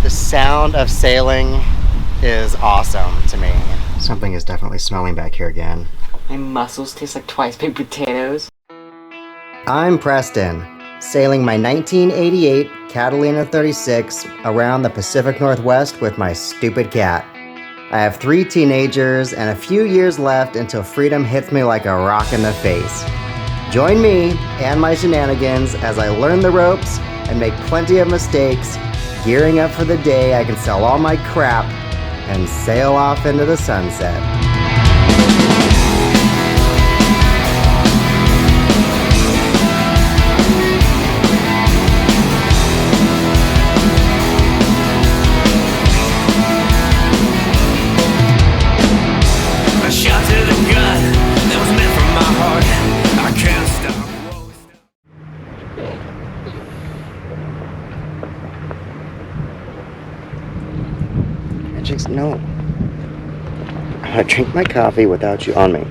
The sound of sailing is awesome to me. Something is definitely smelling back here again. My muscles taste like twice big potatoes. I'm Preston, sailing my 1988 Catalina 36 around the Pacific Northwest with my stupid cat. I have 3 teenagers and a few years left until freedom hits me like a rock in the face. Join me and my shenanigans as I learn the ropes and make plenty of mistakes, gearing up for the day I can sell all my crap and sail off into the sunset. No. I'm gonna drink my coffee without you on me.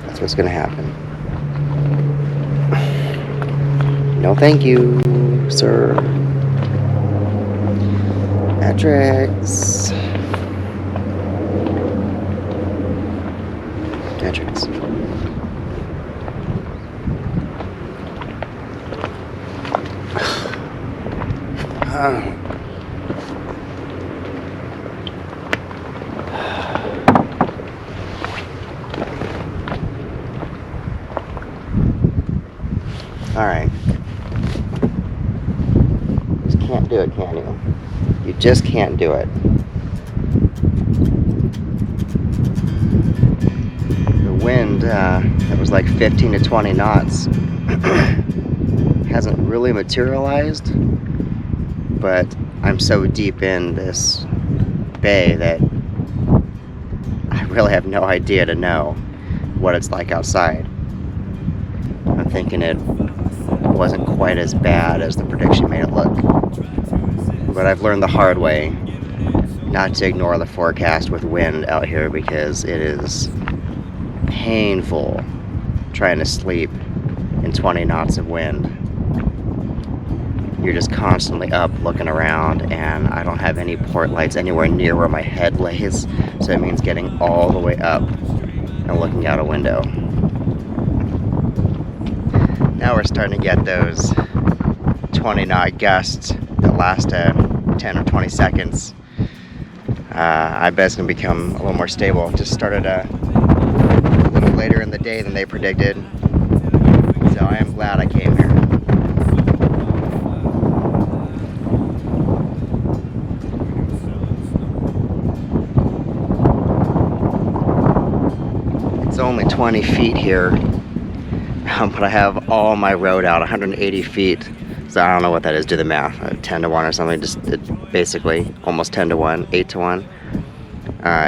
That's what's gonna happen. No thank you, sir. Patrick's. Patrick's. Alright. Just can't do it, can you? You just can't do it. The wind, that was like 15 to 20 knots, hasn't really materialized, but I'm so deep in this bay that I really have no idea to know what it's like outside. I'm thinking it wasn't quite as bad as the prediction made it look. But I've learned the hard way not to ignore the forecast with wind out here, because it is painful trying to sleep in 20 knots of wind. You're just constantly up looking around, and I don't have any port lights anywhere near where my head lays, so it means getting all the way up and looking out a window. Now we're starting to get those 20 knot gusts that last 10 or 20 seconds. I bet it's going to become a little more stable. Just started a little later in the day than they predicted, so I am glad I came here. It's only 20 feet here. But I have all my road out 180 feet, so I don't know what that is. Do the math, 10 to 1 or something. Just basically almost 10 to 1, 8 to 1.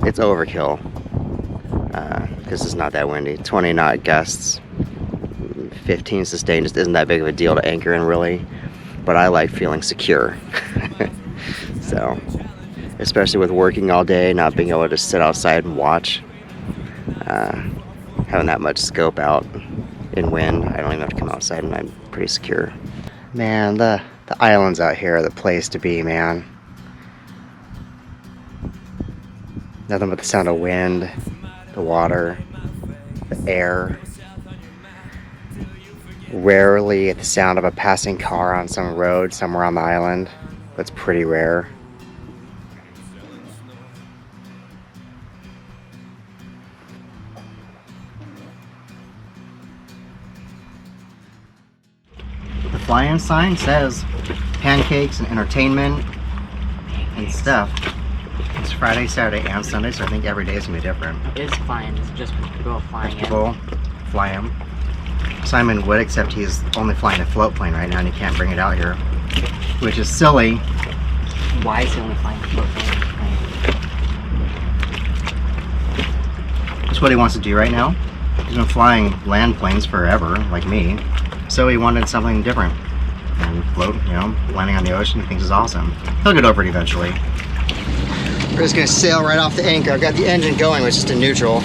It's overkill because it's not that windy. 20 knot gusts, 15 sustained just isn't that big of a deal to anchor in, really. But I like feeling secure. So, especially with working all day, not being able to sit outside and watch, having that much scope out in wind, I don't even have to come outside, and I'm pretty secure. Man, the islands out here are the place to be, man. Nothing but the sound of wind, the water, the air. Rarely at the sound of a passing car on some road somewhere on the island. That's pretty rare. The fly-in sign says pancakes and entertainment and stuff. It's Friday, Saturday, and Sunday, so I think every day is going to be different. It's flying, it's just people flying People fly him. Simon would, except he's only flying a float plane right now and he can't bring it out here, which is silly. Why is he only flying a float plane? That's what he wants to do right now. He's been flying land planes forever, like me. So he wanted something different. And float, landing on the ocean, he thinks is awesome. He'll get over it eventually. We're just gonna sail right off the anchor. I've got the engine going, but it's just in neutral.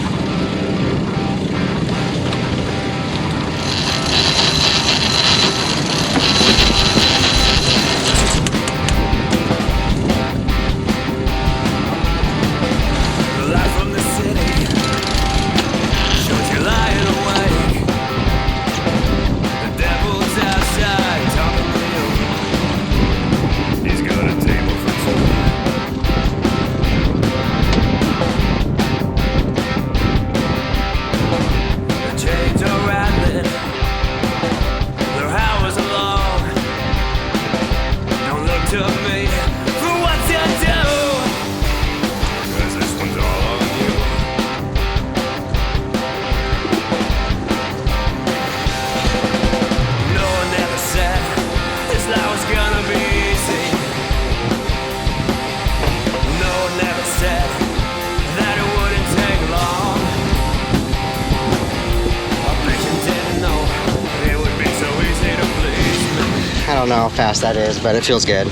don't know how fast that is, but it feels good.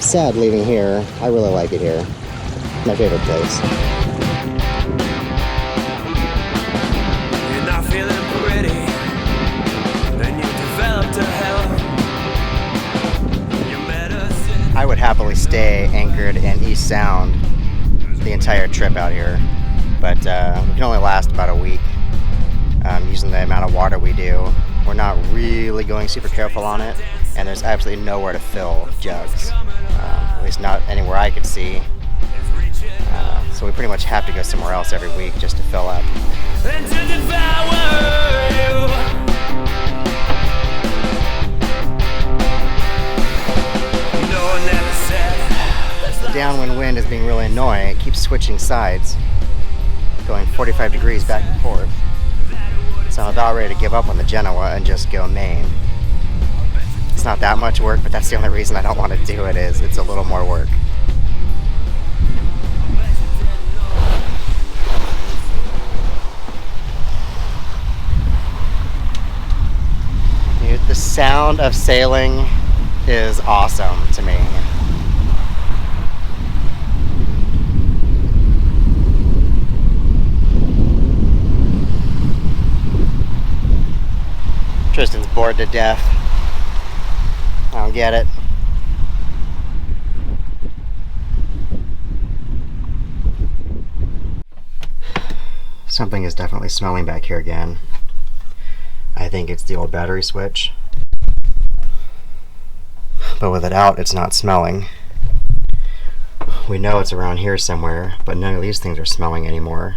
Sad leaving here. I really like it here. My favorite place. You're not feeling pretty, then you develop to hell. Your medicine. I would happily stay anchored in East Sound the entire trip out here, but we can only last about a week. Using the amount of water we do, we're not really going super careful on it, and there's absolutely nowhere to fill jugs, at least not anywhere I could see. So we pretty much have to go somewhere else every week just to fill up. And to devour you. No one ever said. The downwind wind is being really annoying. It keeps switching sides, going 45 degrees back and forth. So I'm about ready to give up on the Genoa and just go Maine. It's not that much work, but that's the only reason I don't want to do it, is it's a little more work. Dude, the sound of sailing is awesome to me. Trystan's bored to death. I don't get it. Something is definitely smelling back here again. I think it's the old battery switch. But with it out, it's not smelling. We know it's around here somewhere, but none of these things are smelling anymore.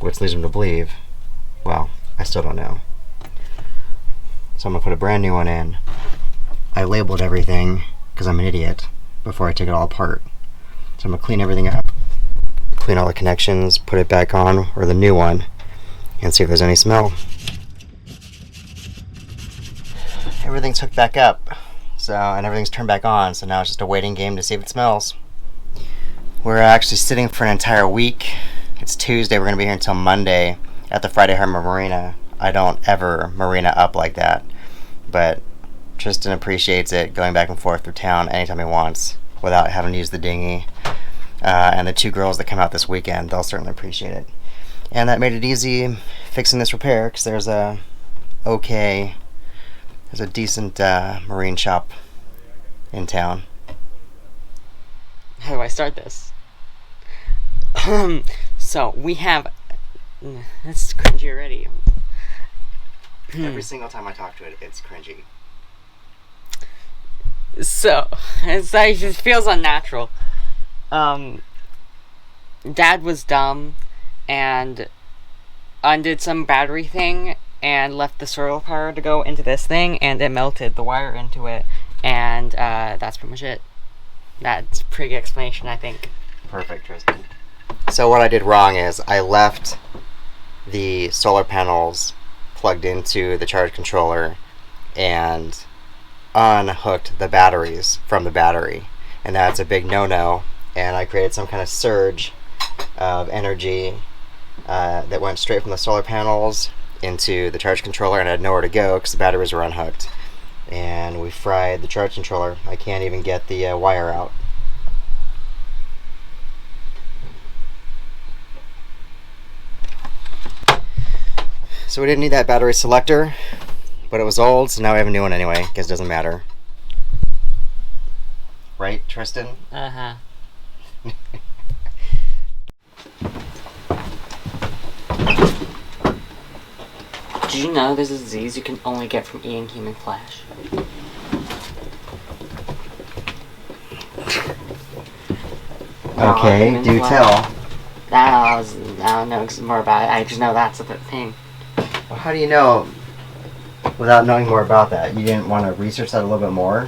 Which leads them to believe, well, I still don't know. So I'm gonna put a brand new one in. I labeled everything, because I'm an idiot, before I took it all apart. So I'm gonna clean everything up, clean all the connections, put it back on, or the new one, and see if there's any smell. Everything's hooked back up, and everything's turned back on, so now it's just a waiting game to see if it smells. We're actually sitting for an entire week. It's Tuesday, we're gonna be here until Monday at the Friday Harbor Marina. I don't ever marina up like that, but Trystan appreciates it, going back and forth through town anytime he wants without having to use the dinghy. And the two girls that come out this weekend, they'll certainly appreciate it. And that made it easy fixing this repair, because there's a decent marine shop in town. How do I start this? So we have. That's cringy already. Every single time I talk to it, it's cringy. So it's like, it feels unnatural. Dad was dumb and undid some battery thing and left the solar power to go into this thing, and it melted the wire into it, and that's pretty much it. That's a pretty good explanation, I think. Perfect, Trystan. So what I did wrong is I left the solar panels plugged into the charge controller and unhooked the batteries from the battery, and that's a big no-no, and I created some kind of surge of energy that went straight from the solar panels into the charge controller, and I had nowhere to go because the batteries were unhooked, and we fried the charge controller. I can't even get the wire out. So we didn't need that battery selector, but it was old, so now we have a new one anyway, because it doesn't matter. Right, Trystan? Uh-huh. Did you know there's a disease you can only get from eating human flesh? Okay, Human do flesh. tell. I don't know more about it. I just know that's a thing. Well, how do you know without knowing more about that? You didn't want to research that a little bit more?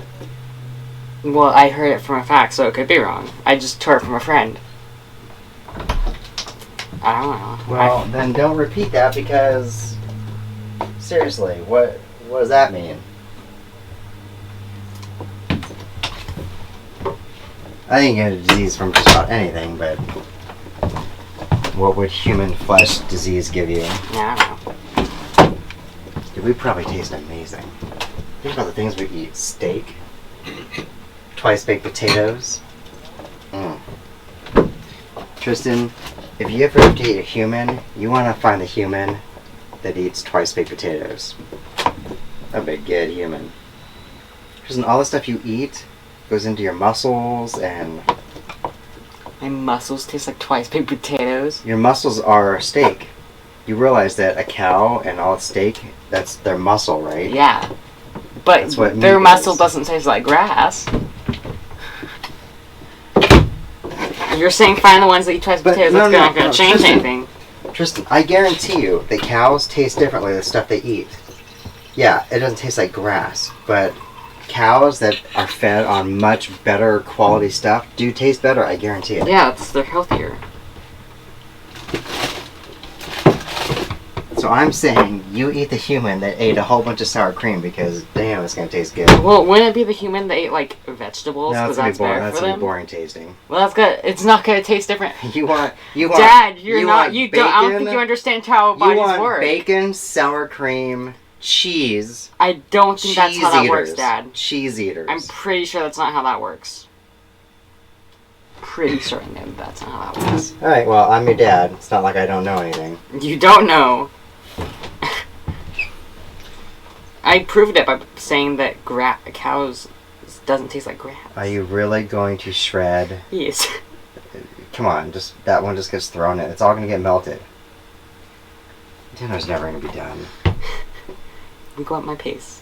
Well, I heard it from a fact, so it could be wrong. I just heard it from a friend. I don't know. Well, then don't repeat that, because seriously, what does that mean? I think you get a disease from just about anything, but what would human flesh disease give you? Yeah, I don't know. Dude, we probably taste amazing. Think about the things we eat. Steak. Twice baked potatoes. Trystan, if you ever have to eat a human, you want to find the human that eats twice baked potatoes. That'd be a good human. Trystan, all the stuff you eat goes into your muscles, and My muscles taste like twice baked potatoes. your muscles are steak. You realize that a cow and all its steak, that's their muscle, right? Yeah. But That's what their meat muscle is. doesn't taste like grass. You're saying find the ones that eat twice But potatoes, no, that's not no, going no, to change Trystan. anything. Trystan, I guarantee you that cows taste differently than the stuff they eat. Yeah, it doesn't taste like grass, but cows that are fed on much better quality stuff do taste better, I guarantee it. Yeah, they're healthier. So I'm saying you eat the human that ate a whole bunch of sour cream because damn, it's gonna taste good. Well, wouldn't it be the human that ate like vegetables? No, Because it's gonna be that's boring. better That's for gonna them. be boring tasting. Well, that's good. It's not going to taste different. You want Dad, you're you not. want You don't. I don't think bacon? you understand how You bodies want work. bacon, sour cream, cheese. I don't think that's Cheese how that eaters. works, Dad. Cheese eaters. I'm pretty sure that's not how that works. Pretty certain that that's not how that works. Alright, well, I'm your dad. It's not like I don't know anything. You don't know. I proved it by saying that cows doesn't taste like grass. Are you really going to shred? Yes. Come on, just that one just gets thrown in. It's all gonna get melted. Dinner's never gonna be done. We go at my pace.